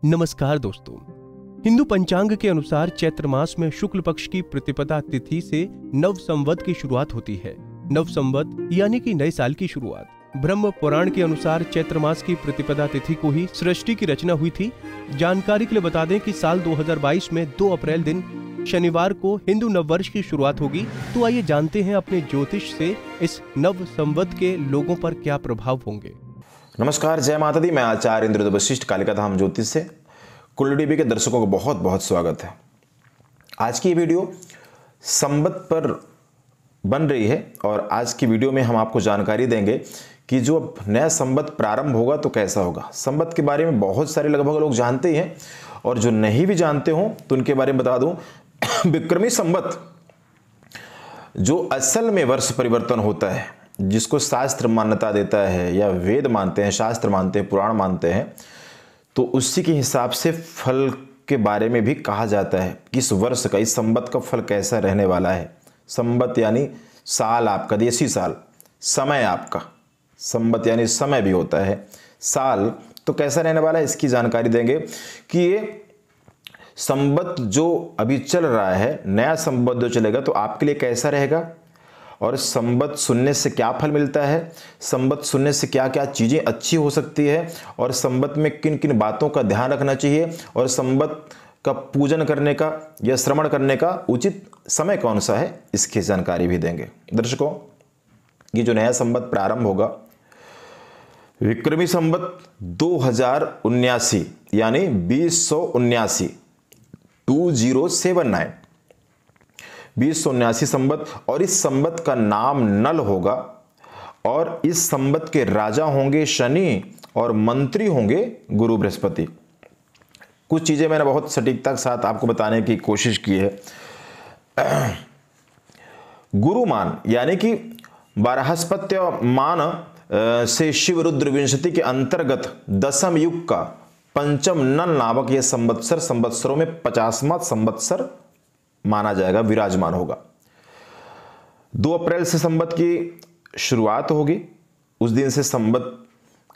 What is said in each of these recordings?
नमस्कार दोस्तों। हिंदू पंचांग के अनुसार चैत्र मास में शुक्ल पक्ष की प्रतिपदा तिथि से नव संवत की शुरुआत होती है। नव संवत यानी कि नए साल की शुरुआत। ब्रह्म पुराण के अनुसार चैत्र मास की प्रतिपदा तिथि को ही सृष्टि की रचना हुई थी। जानकारी के लिए बता दें कि साल 2022 में 2 अप्रैल दिन शनिवार को हिंदू नववर्ष की शुरुआत होगी। तो आइए जानते हैं अपने ज्योतिष से इस नव संवत के लोगों पर क्या प्रभाव होंगे। नमस्कार, जय माता दी। मैं आचार्य इंद्रदेव वशिष्ठ कालिका धाम ज्योतिष से कुंडली टीवी के दर्शकों को बहुत बहुत स्वागत है। आज की वीडियो संवत पर बन रही है और आज की वीडियो में हम आपको जानकारी देंगे कि जो अब नया संवत प्रारंभ होगा तो कैसा होगा। संवत के बारे में बहुत सारे लगभग लोग जानते ही हैं और जो नहीं भी जानते हों तो उनके बारे में बता दूं। विक्रमी संवत जो असल में वर्ष परिवर्तन होता है, जिसको शास्त्र मान्यता देता है या वेद मानते हैं, शास्त्र मानते हैं, पुराण मानते हैं, तो उसी के हिसाब से फल के बारे में भी कहा जाता है कि इस वर्ष का, इस संवत का फल कैसा रहने वाला है। संवत यानी साल आपका, देशी साल, समय आपका। संवत यानी समय भी होता है, साल तो कैसा रहने वाला है इसकी जानकारी देंगे कि ये संवत जो अभी चल रहा है, नया संवत जो चलेगा तो आपके लिए कैसा रहेगा और संवत सुनने से क्या फल मिलता है, संवत सुनने से क्या क्या चीज़ें अच्छी हो सकती है और संवत में किन किन बातों का ध्यान रखना चाहिए और संवत का पूजन करने का या श्रवण करने का उचित समय कौन सा है, इसकी जानकारी भी देंगे। दर्शकों, ये जो नया संवत प्रारंभ होगा, विक्रमी संवत 2079 यानी 2079 2079 2079 संवत, और इस संवत का नाम नल होगा और इस संवत के राजा होंगे शनि और मंत्री होंगे गुरु बृहस्पति। कुछ चीजें मैंने बहुत सटीकता के साथ आपको बताने की कोशिश की है। गुरुमान यानी कि बारहस्पत्य मान से शिव रुद्र विंशति के अंतर्गत दशम युग का पंचम नल नामक यह संवत्सर संवत्सरों में 50वां संवत्सर माना जाएगा, विराजमान होगा। 2 अप्रैल से संवत की शुरुआत होगी। उस दिन से संवत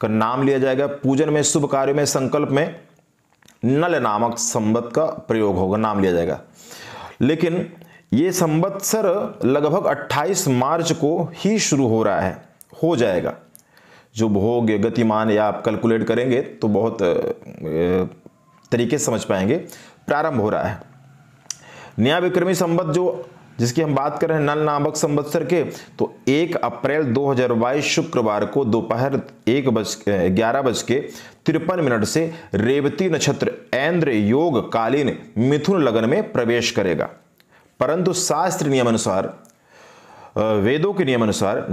का नाम लिया जाएगा। पूजन में, शुभ कार्यों में, संकल्प में नल नामक संवत का प्रयोग होगा, नाम लिया जाएगा। लेकिन यह संवत्सर लगभग 28 मार्च को ही शुरू हो रहा है, हो जाएगा। जो भोग गतिमान या आप कैलकुलेट करेंगे तो बहुत तरीके से समझ पाएंगे। प्रारंभ हो रहा है नया विक्रमी संवत जिसकी हम बात कर रहे हैं, नल नामक संवत्सर के, तो 1 अप्रैल 2022 शुक्रवार को दोपहर 11:53 से रेवती नक्षत्र ऐन्द्र योग कालीन मिथुन लगन में प्रवेश करेगा। परंतु शास्त्र नियम अनुसार, वेदों के नियम अनुसार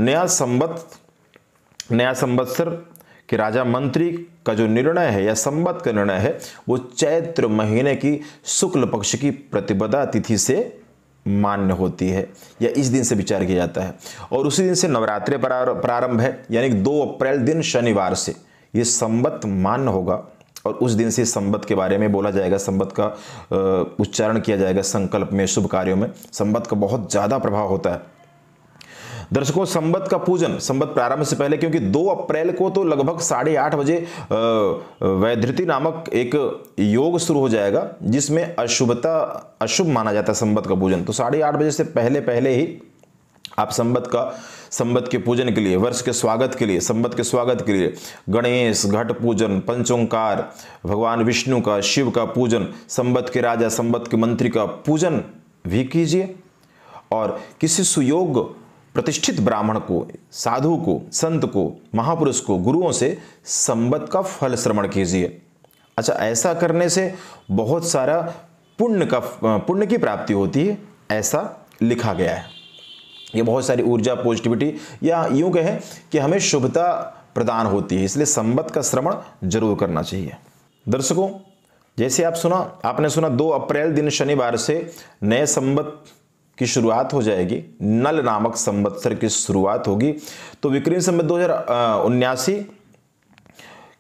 नया संवत्सर कि राजा मंत्री का जो निर्णय है या संवत का निर्णय है वो चैत्र महीने की शुक्ल पक्ष की प्रतिपदा तिथि से मान्य होती है या इस दिन से विचार किया जाता है। और उसी दिन से नवरात्रि प्रारंभ है, यानी 2 अप्रैल दिन शनिवार से ये संवत मान्य होगा और उस दिन से संवत के बारे में बोला जाएगा, संवत का उच्चारण किया जाएगा संकल्प में, शुभ कार्यों में। संवत का बहुत ज़्यादा प्रभाव होता है। दर्शकों, संवत का पूजन संवत प्रारंभ से पहले, क्योंकि 2 अप्रैल को तो लगभग 8:30 बजे वैधृति नामक एक योग शुरू हो जाएगा जिसमें अशुभ माना जाता है संवत का पूजन। तो 8:30 बजे से पहले ही आप संवत के पूजन के लिए, वर्ष के स्वागत के लिए, संवत के स्वागत के लिए गणेश घट पूजन, पंचोंकार, भगवान विष्णु का, शिव का पूजन, संवत के राजा, संवत के मंत्री का पूजन भी कीजिए और किसी सुयोग प्रतिष्ठित ब्राह्मण को, साधु को, संत को, महापुरुष को, गुरुओं से संवत का फल श्रवण कीजिए। अच्छा, ऐसा करने से बहुत सारा पुण्य की प्राप्ति होती है, ऐसा लिखा गया है। ये बहुत सारी ऊर्जा, पॉजिटिविटी या यूं कहें कि हमें शुभता प्रदान होती है, इसलिए संवत का श्रवण जरूर करना चाहिए। दर्शकों, जैसे आपने सुना 2 अप्रैल दिन शनिवार से नए संवत की शुरुआत हो जाएगी, नल नामक संवत्सर की शुरुआत होगी। तो विक्रमी संवत 2079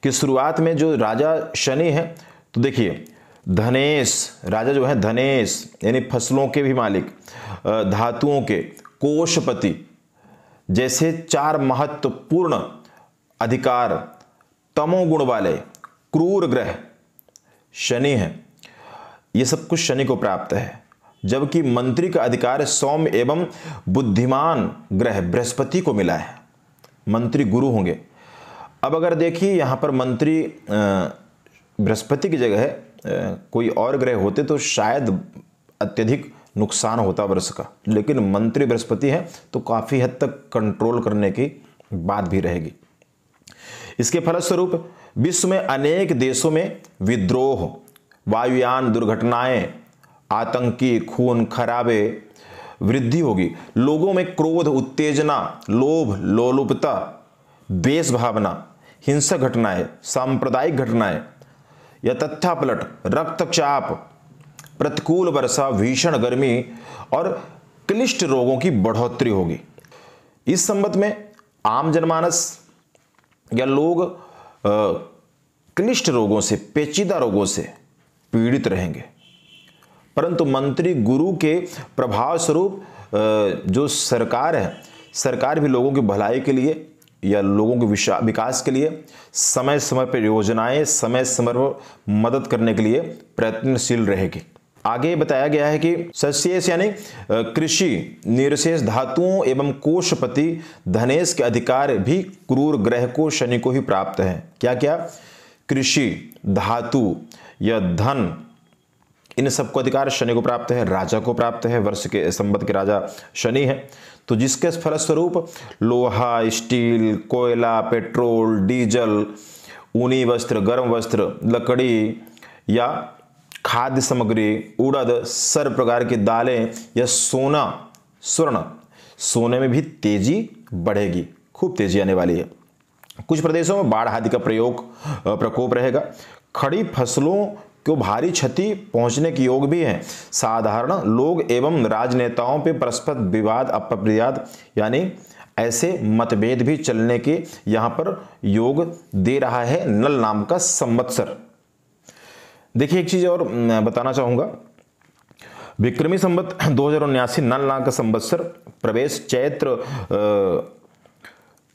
की शुरुआत में जो राजा शनि है, तो देखिए धनेश राजा जो है, धनेश यानी फसलों के भी मालिक, धातुओं के, कोषपति जैसे 4 महत्वपूर्ण अधिकार, तमोगुण वाले क्रूर ग्रह शनि है, ये सब कुछ शनि को प्राप्त है। जबकि मंत्री का अधिकार सौम्य एवं बुद्धिमान ग्रह बृहस्पति को मिला है, मंत्री गुरु होंगे। अब अगर देखिए यहाँ पर मंत्री बृहस्पति की जगह कोई और ग्रह होते तो शायद अत्यधिक नुकसान होता वर्ष का, लेकिन मंत्री बृहस्पति है तो काफ़ी हद तक कंट्रोल करने की बात भी रहेगी। इसके फलस्वरूप विश्व में अनेक देशों में विद्रोह, वायुयान दुर्घटनाएं, आतंकी खून खराबे वृद्धि होगी। लोगों में क्रोध, उत्तेजना, लोभ, लोलुपता, द्वेष भावना, हिंसक घटनाएं, सांप्रदायिक घटनाएं या तथ्यापलट, रक्तचाप, प्रतिकूल वर्षा, भीषण गर्मी और क्लिष्ट रोगों की बढ़ोतरी होगी। इस संबंध में आम जनमानस या लोग क्लिष्ट रोगों से, पेचीदा रोगों से पीड़ित रहेंगे। परंतु मंत्री गुरु के प्रभाव स्वरूप जो सरकार है, सरकार भी लोगों की भलाई के लिए या लोगों के विकास के लिए समय समय पर योजनाएं, समय समय पर मदद करने के लिए प्रयत्नशील रहेगी। आगे बताया गया है कि सस्येश यानी कृषि, निर्शेष धातुओं एवं कोषपति धनेश के अधिकार भी क्रूर ग्रह को शनि को ही प्राप्त है। क्या क्या? कृषि, धातु या धन, इन सबको अधिकार शनि को प्राप्त है, राजा को प्राप्त है। वर्ष के संबत के राजा शनि है, तो जिसके फलस्वरूप लोहा, स्टील, कोयला, पेट्रोल, डीजल, ऊनी वस्त्र, गर्म वस्त्र, लकड़ी या खाद्य सामग्री, उड़द, सर्व प्रकार की दालें या सोना, स्वर्ण, सोने में भी तेजी बढ़ेगी, खूब तेजी आने वाली है। कुछ प्रदेशों में बाढ़ आदि का प्रकोप रहेगा। खड़ी फसलों को भारी क्षति पहुंचने के योग भी है। साधारण लोग एवं राजनेताओं पे परस्पर विवाद, अपप्रयाद यानी ऐसे मतभेद भी चलने के यहाँ पर योग दे रहा है नल नाम का संवत्सर। देखिए एक चीज और बताना चाहूंगा, विक्रमी संवत 2079 नल नाम का संवत्सर प्रवेश चैत्र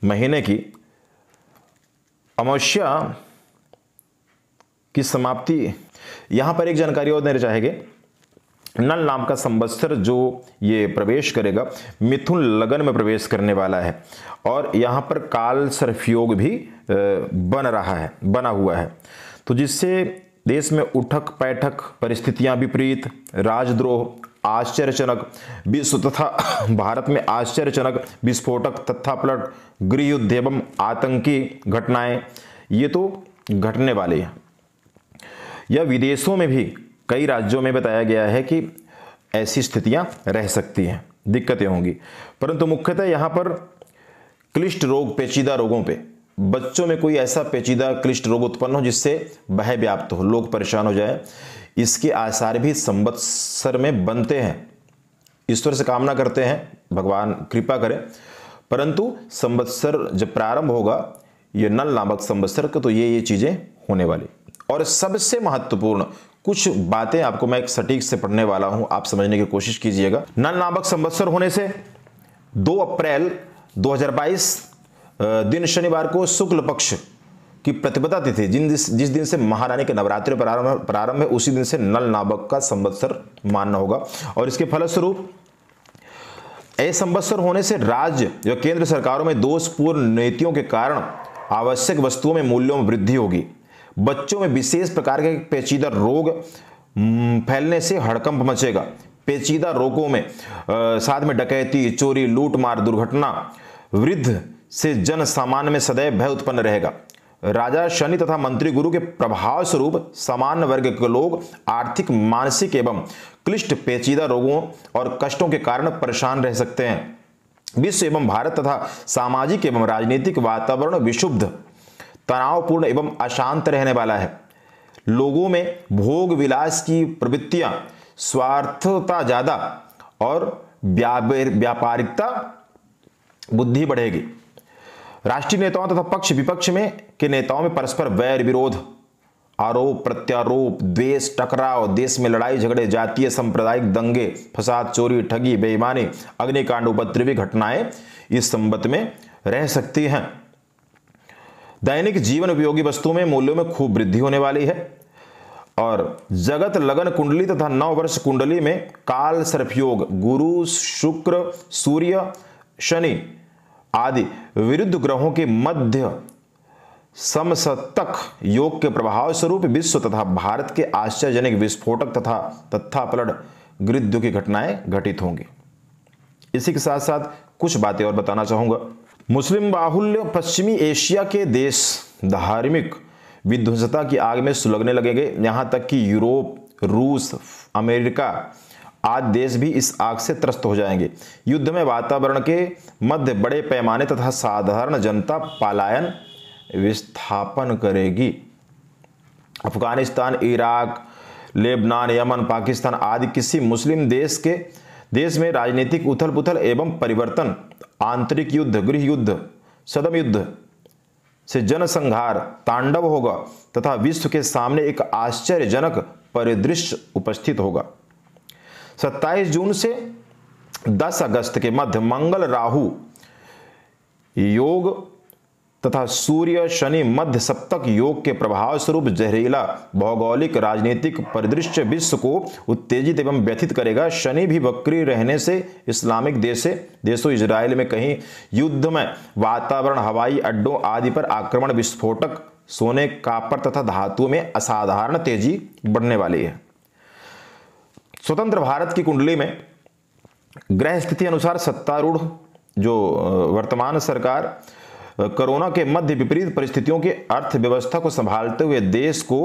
महीने की अमावस्या की समाप्ति। यहां पर एक जानकारी और देना चाहेंगे, नल नाम का संवत्सर जो ये प्रवेश करेगा मिथुन लगन में प्रवेश करने वाला है और यहां पर काल सर्फ योग भी बना हुआ है, तो जिससे देश में उठक पैठक परिस्थितियां विपरीत, राजद्रोह, आश्चर्यजनक विश्व तथा भारत में आश्चर्यजनक विस्फोटक तथ्यापलट, गृह युद्ध एवं आतंकी घटनाएं ये तो घटने वाली है। या विदेशों में भी कई राज्यों में बताया गया है कि ऐसी स्थितियां रह सकती हैं, दिक्कतें होंगी। परंतु मुख्यतः यहाँ पर क्लिष्ट रोग, पेचीदा रोगों पे, बच्चों में कोई ऐसा पेचीदा क्लिष्ट रोग उत्पन्न हो जिससे भय व्याप्त हो, लोग परेशान हो जाए, इसके आसार भी संवत्सर में बनते हैं। ईश्वर से कामना करते हैं भगवान कृपा करें, परंतु संवत्सर जब प्रारंभ होगा ये नल नामक संवत्सर का, तो ये चीजें होने वाली। और सबसे महत्वपूर्ण कुछ बातें आपको मैं एक सटीक से पढ़ने वाला हूं, आप समझने की कोशिश कीजिएगा। नल नामक संवत्सर होने से 2 अप्रैल 2022 दिन शनिवार को शुक्ल पक्ष की प्रतिपदा तिथि, जिस दिन से महारानी के नवरात्रि प्रारंभ है, उसी दिन से नल नामक का संवत्सर मानना होगा। और इसके फलस्वरूप संवत्सर होने से राज्य या केंद्र सरकारों में दोषपूर्ण नीतियों के कारण आवश्यक वस्तुओं में मूल्यों में वृद्धि होगी। बच्चों में विशेष प्रकार के पेचीदा रोग फैलने से हड़कंप मचेगा। पेचीदा रोगों में साथ में डकैती, चोरी, लूटमार, दुर्घटना, वृद्ध से जन सामान्य में सदैव भय उत्पन्न रहेगा। राजा शनि तथा मंत्री गुरु के प्रभाव स्वरूप सामान्य वर्ग के लोग आर्थिक, मानसिक एवं क्लिष्ट पेचीदा रोगों और कष्टों के कारण परेशान रह सकते हैं। विश्व एवं भारत तथा सामाजिक एवं राजनीतिक वातावरण विक्षुब्ध, तनावपूर्ण एवं अशांत रहने वाला है। लोगों में भोग विलास की प्रवृत्तियां, स्वार्थता ज्यादा और व्यापारिकता बुद्धि बढ़ेगी। राष्ट्रीय नेताओं तथा पक्ष विपक्ष में के नेताओं में परस्पर वैर विरोध, आरोप प्रत्यारोप, द्वेष, टकराव, देश में लड़ाई झगड़े, जातीय सांप्रदायिक दंगे, फसाद, चोरी, ठगी, बेईमानी, अग्निकांड, उपद्रवी घटनाएं इस संबत में रह सकती हैं। दैनिक जीवन उपयोगी वस्तुओं में मूल्यों में खूब वृद्धि होने वाली है। और जगत लगन कुंडली तथा 9 वर्ष कुंडली में काल सर्पयोग, गुरु, शुक्र, सूर्य, शनि आदि विरुद्ध ग्रहों के मध्य समसप्तक योग के प्रभाव स्वरूप विश्व तथा भारत के आश्चर्यजनक विस्फोटक तथा तत्थापलट गृध्यों की घटनाएं घटित होंगी। इसी के साथ साथ कुछ बातें और बताना चाहूंगा। मुस्लिम बाहुल्य पश्चिमी एशिया के देश धार्मिक विध्वंसता की आग में सुलगने लगेंगे। यहां तक कि यूरोप, रूस, अमेरिका आदि देश भी इस आग से त्रस्त हो जाएंगे। युद्ध में वातावरण के मध्य बड़े पैमाने तथा साधारण जनता पलायन विस्थापन करेगी। Afghanistan, Iraq, Lebanon, Yemen, Pakistan आदि किसी मुस्लिम देश में राजनीतिक उथल पुथल एवं परिवर्तन, आंतरिक युद्ध, गृह युद्ध, सदम युद्ध से जनसंहार तांडव होगा तथा विश्व के सामने एक आश्चर्यजनक परिदृश्य उपस्थित होगा। 27 जून से 10 अगस्त के मध्य मंगल राहु योग तथा सूर्य शनि मध्य सप्तक योग के प्रभाव स्वरूप जहरीला भौगोलिक राजनीतिक परिदृश्य विश्व को उत्तेजित एवं व्यथित करेगा। शनि भी वक्री रहने से इस्लामिक देशों इजराइल में कहीं युद्ध में वातावरण, हवाई अड्डों आदि पर आक्रमण, विस्फोटक, सोने, कॉपर तथा धातुओं में असाधारण तेजी बढ़ने वाली है। स्वतंत्र भारत की कुंडली में ग्रह स्थिति अनुसार सत्तारूढ़ जो वर्तमान सरकार कोरोना के मध्य विपरीत परिस्थितियों की अर्थव्यवस्था को संभालते हुए देश को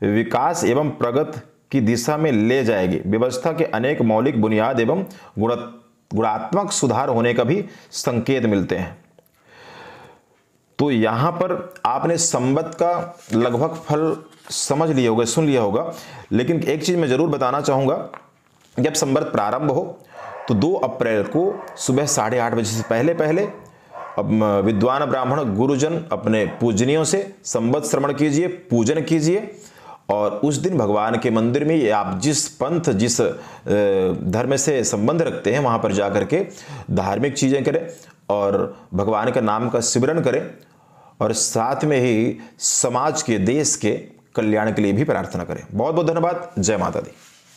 विकास एवं प्रगति की दिशा में ले जाएगी। व्यवस्था के अनेक मौलिक बुनियाद एवं गुणात्मक सुधार होने का भी संकेत मिलते हैं। तो यहां पर आपने संवत का लगभग फल समझ लिया होगा, सुन लिया होगा, लेकिन एक चीज मैं जरूर बताना चाहूंगा। जब संवत प्रारंभ हो तो 2 अप्रैल को सुबह 8:30 बजे से पहले अब विद्वान ब्राह्मण गुरुजन अपने पूजनियों से संवत श्रवण कीजिए, पूजन कीजिए और उस दिन भगवान के मंदिर में आप जिस पंथ, जिस धर्म से संबंध रखते हैं वहां पर जाकर के धार्मिक चीजें करें और भगवान का नाम का सिमरन करें और साथ में ही समाज के, देश के कल्याण के लिए भी प्रार्थना करें। बहुत बहुत धन्यवाद। जय माता दी।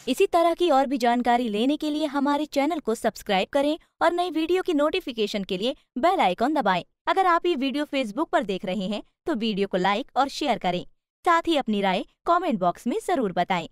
इसी तरह की और भी जानकारी लेने के लिए हमारे चैनल को सब्सक्राइब करें और नई वीडियो की नोटिफिकेशन के लिए बेल आइकॉन दबाएं। अगर आप ये वीडियो फेसबुक पर देख रहे हैं तो वीडियो को लाइक और शेयर करें। साथ ही अपनी राय कमेंट बॉक्स में जरूर बताएं।